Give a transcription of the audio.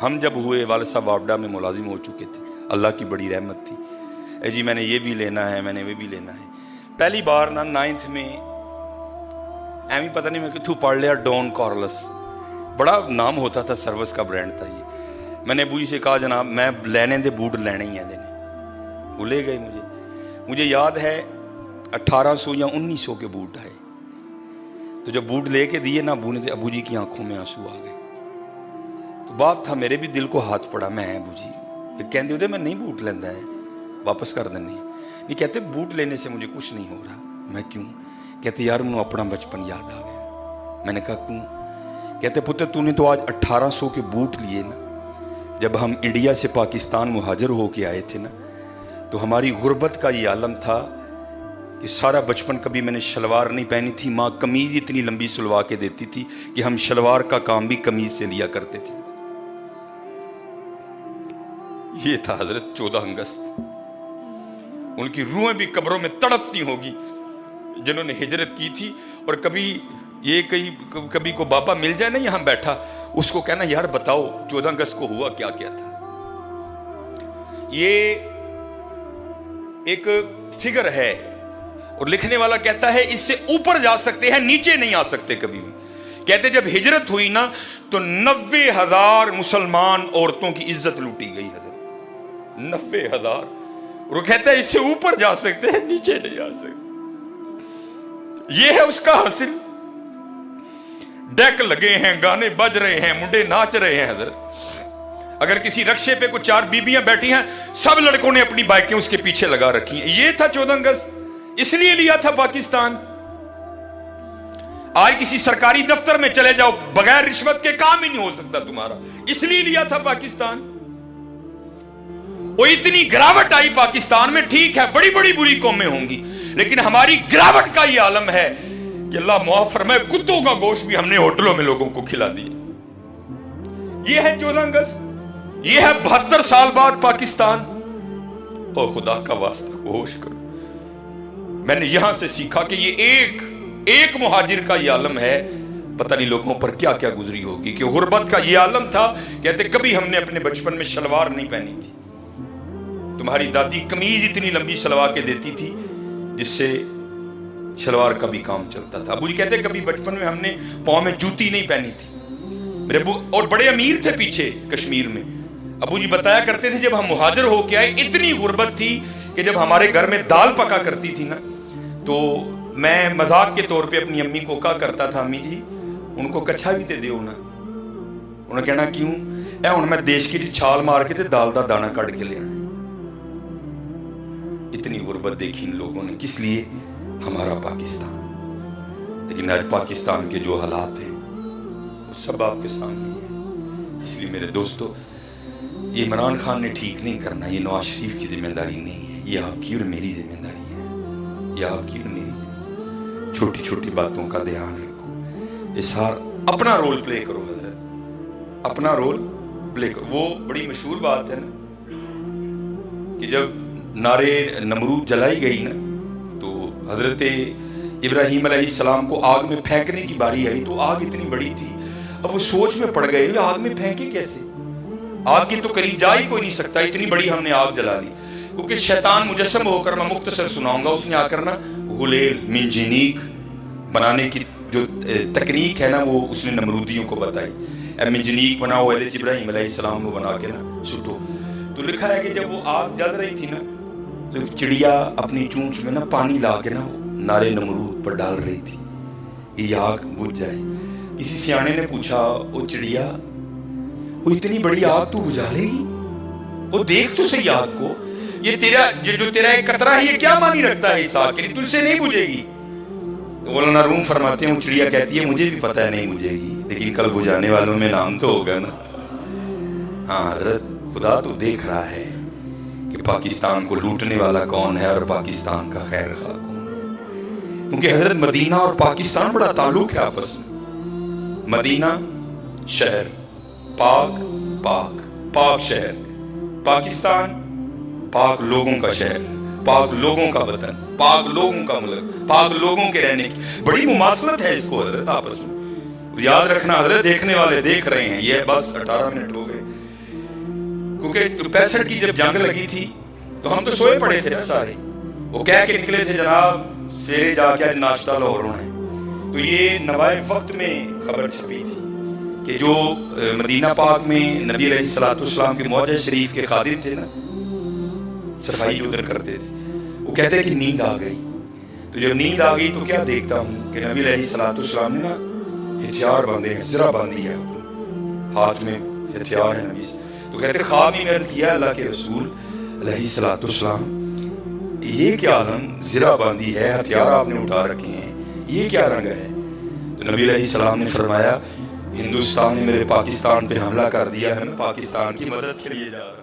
ہم جب ہوئے والد صاحب واپڈا میں ملازم ہو چکے تھے، اللہ کی بڑی رحمت تھی. اے جی میں نے یہ بھی لینا ہے، میں نے وہ بھی لینا ہے. پہلی بار نا 9th میں ایویں پتہ نہیں میں کتوں پڑھ لیا ڈون کارلس، بڑا نام ہوتا تھا، سروس کا برانڈ تھا یہ. میں نے ابو جی سے کہا جناب میں لینے دے بوٹ لینے ہی ہیں دینے. وہ لے گئے. مجھے یاد ہے 1800 یا 1900 کے بوٹ آئے. تو جب بوٹ لے کے دیے نا ابو نے، ابو جی کی آنکھوں میں آنسو آ گئے. تو باپ تھا، میرے بھی دل کو ہاتھ پڑا. میں ابو جی کہندے ہوتے میں نہیں بوٹ لینا ہے، واپس کر دینے. نہیں کہتے بوٹ لینے سے مجھے کچھ نہیں ہو رہا. میں کیوں؟ کہتے یار مجھے اپنا بچپن یاد آ گیا. میں نے کہا کیوں؟ کہتے پتر تو نے تو آج 1800 کے بوٹ لیے نا. جب ہم انڈیا سے پاکستان مہاجر ہو کے آئے تھے نا، تو ہماری غربت کا یہ عالم تھا کہ سارا بچپن کبھی میں نے شلوار نہیں پہنی تھی. ماں قمیض اتنی لمبی سلوا کے دیتی تھی کہ ہم شلوار کا کام بھی قمیض سے لیا کرتے تھے. یہ تھا حضرت 14 اگست. ان کی روحیں بھی قبروں میں تڑپتی ہوگی جنہوں نے ہجرت کی تھی. اور کبھی کو بابا مل جائے نا یہاں بیٹھا، اس کو کہنا یار بتاؤ 14 اگست کو ہوا کیا کیا تھا. یہ ایک فگر ہے اور لکھنے والا کہتا ہے اس سے اوپر جا سکتے ہیں، نیچے نہیں آ سکتے کبھی بھی. کہتے جب ہجرت ہوئی نا تو 90,000 مسلمان عورتوں کی عزت لوٹی گئی. حضرت 90,000. اور وہ کہتا ہے اس سے اوپر جا سکتے ہیں، نیچے نہیں آ سکتے. یہ ہے اس کا حاصل. ڈیک لگے ہیں، گانے بج رہے ہیں، منڈے ناچ رہے ہیں. حضرت اگر کسی رکشے پہ کوئی 4 بیبیاں بیٹھی ہیں، سب لڑکوں نے اپنی بائکیں اس کے پیچھے لگا رکھی ہیں. یہ تھا 14 اگست. اس لیے لیا تھا پاکستان. آج کسی سرکاری دفتر میں چلے جاؤ، بغیر رشوت کے کام ہی نہیں ہو سکتا تمہارا. اس لیے لیا تھا پاکستان. وہ اتنی گراوٹ آئی پاکستان میں. ٹھیک ہے بڑی بڑی بری قومیں ہوں گی، لیکن ہماری گراوٹ کا یہ عالم ہے کہ اللہ معاف فرمائے کتوں کا گوشت بھی ہم نے ہوٹلوں میں لوگوں کو کھلا دیا. یہ ہے 14 اگست. یہ ہے 72 سال بعد پاکستان. اور خدا کا واسطہ ہوش کرو. میں نے یہاں سے سیکھا کہ یہ ایک مہاجر کا یہ عالم ہے. پتہ نہیں لوگوں پر کیا کیا گزری ہوگی کہ غربت کا یہ عالم تھا. کہتے کبھی ہم نے اپنے بچپن میں شلوار نہیں پہنی تھی. تمہاری دادی قمیض اتنی لمبی سلوا کے دیتی تھی جس سے شلوار کا بھی کام چلتا تھا. ابو جی کہتے کبھی بچپن میں ہم نے پاؤں میں جوتی نہیں پہنی تھی. میرے ابو اور بڑے امیر تھے پیچھے کشمیر میں. ابو جی بتایا کرتے تھے جب ہم مہاجر ہو کے آئے اتنی غربت تھی کہ جب ہمارے گھر میں دال پکا کرتی تھی نا تو میں مذاق کے طور پہ اپنی امی کو کہا کرتا تھا امی جی ان کو کچھا بھی تے دیو نا. انہوں نے کہنا کیوں؟ اے ہن میں دیش کی چھال مار کے تے دال دا دانہ کٹ کے لینا. اتنی غربت دیکھی ان لوگوں نے. کس لیے؟ ہمارا پاکستان. لیکن آج پاکستان کے جو حالات ہیں وہ سب آپ کے سامنے ہیں. اس لیے میرے دوستو یہ عمران خان نے ٹھیک نہیں کرنا. یہ نواز شریف کی ذمہ داری نہیں ہے، یہ آپ کی اور میری ذمہ داری ہے. یہ آپ کی اور میری ذمہ. چھوٹی چھوٹی باتوں کا دھیان رکھو. اسار اپنا رول پلے کرو. حضرت اپنا رول پلے کرو. وہ بڑی مشہور بات ہے نا کہ جب نارے نمرود جلائی گئی نا تو حضرت ابراہیم علیہ السلام کو آگ میں پھینکنے کی باری آئی تو آگ اتنی بڑی تھی. اب وہ سوچ میں پڑ گئے آگ میں پھینکے کیسے؟ آگ کی تو قریب جا ہی کوئی نہیں سکتا، اتنی بڑی ہم نے آگ جلا لی. کیونکہ شیطان مجسم ہو کر، میں مختصر سناؤں گا، اس نے آ کر نا غلیل منجنیک بنانے کی جو تکنیک ہے نا وہ اس نے نمرودیوں کو بتائی. منجنیک بناؤ، ابراہیم علیہ السلام کو بنا کے نا سٹو. تو لکھا ہے کہ جب وہ آگ جل رہی تھی نا تو چڑیا اپنی چونچ میں نا پانی لا کے نا نارے نمرود پر ڈال رہی تھی کہ یہ آگ بجھ جائے. کسی سیانے نے پوچھا وہ چڑیا وہ اتنی بڑی آگ تو بجھا لے گی؟ وہ دیکھ تو صحیح آگ کو، یہ تیرا ایک قطرہ ہے یہ کیا معنی رکھتا ہے اس آگ کے لیے؟ تجھ سے نہیں بجھے گی. تو مولانا روم فرماتے ہیں وہ چڑیا کہتی ہے مجھے بھی پتہ ہے نہیں بجھے گی، لیکن کل بجھانے والوں میں نام تو ہوگا نا. ہاں حضرت خدا تو دیکھ رہا ہے کہ پاکستان کو لوٹنے والا کون ہے اور پاکستان کا خیر خواہ کون ہے. کیونکہ حضرت مدینہ اور پاکستان بڑا تعلق ہے آپس میں. مدینہ شہر پاک شہر، پاکستان پاک لوگوں کا شہر، پاک لوگوں کا وطن، پاک لوگوں کا ملک، پاک لوگوں کے رہنے کی بڑی مماثلت ہے اس کو حضرت آپس میں. یاد رکھنا حضرت دیکھنے والے دیکھ رہے ہیں. یہ بس 18 منٹ ہو گئے. کیونکہ 65 کی جب جنگ لگی تھی تو ہم تو سوئے پڑے تھے نا سارے. وہ کہہ کے نکلے تھے جناب سیرے جا کے ناشتہ لاہور ہونا ہے. تو یہ نوائے وقت میں خبر چھپی تھی کہ جو مدینہ پاک میں نبی علیہ الصلوۃ والسلام کے معجزہ شریف کے خادم تھے نا، صفائی جو ادھر کرتے تھے، وہ کہتے ہیں کہ نیند آ گئی. تو جب نیند آ گئی تو کیا دیکھتا ہوں کہ نبی علیہ الصلوۃ والسلام نے نا ہتھیار باندھے ہیں، زرہ باندھی ہے، ہاتھ میں ہتھیار ہے نبی سے. تو کہتے خواب میں عرض کیا اللہ کے رسول علیہ الصلوۃ والسلام یہ کیا عالم زرہ باندھی ہے، ہتھیار آپ نے اٹھا رکھے ہیں، یہ کیا رنگ ہے؟ تو نبی علیہ السلام نے فرمایا ہندوستان نے میرے پاکستان پہ حملہ کر دیا ہے، میں پاکستان کی مدد کے لیے جا رہا ہوں.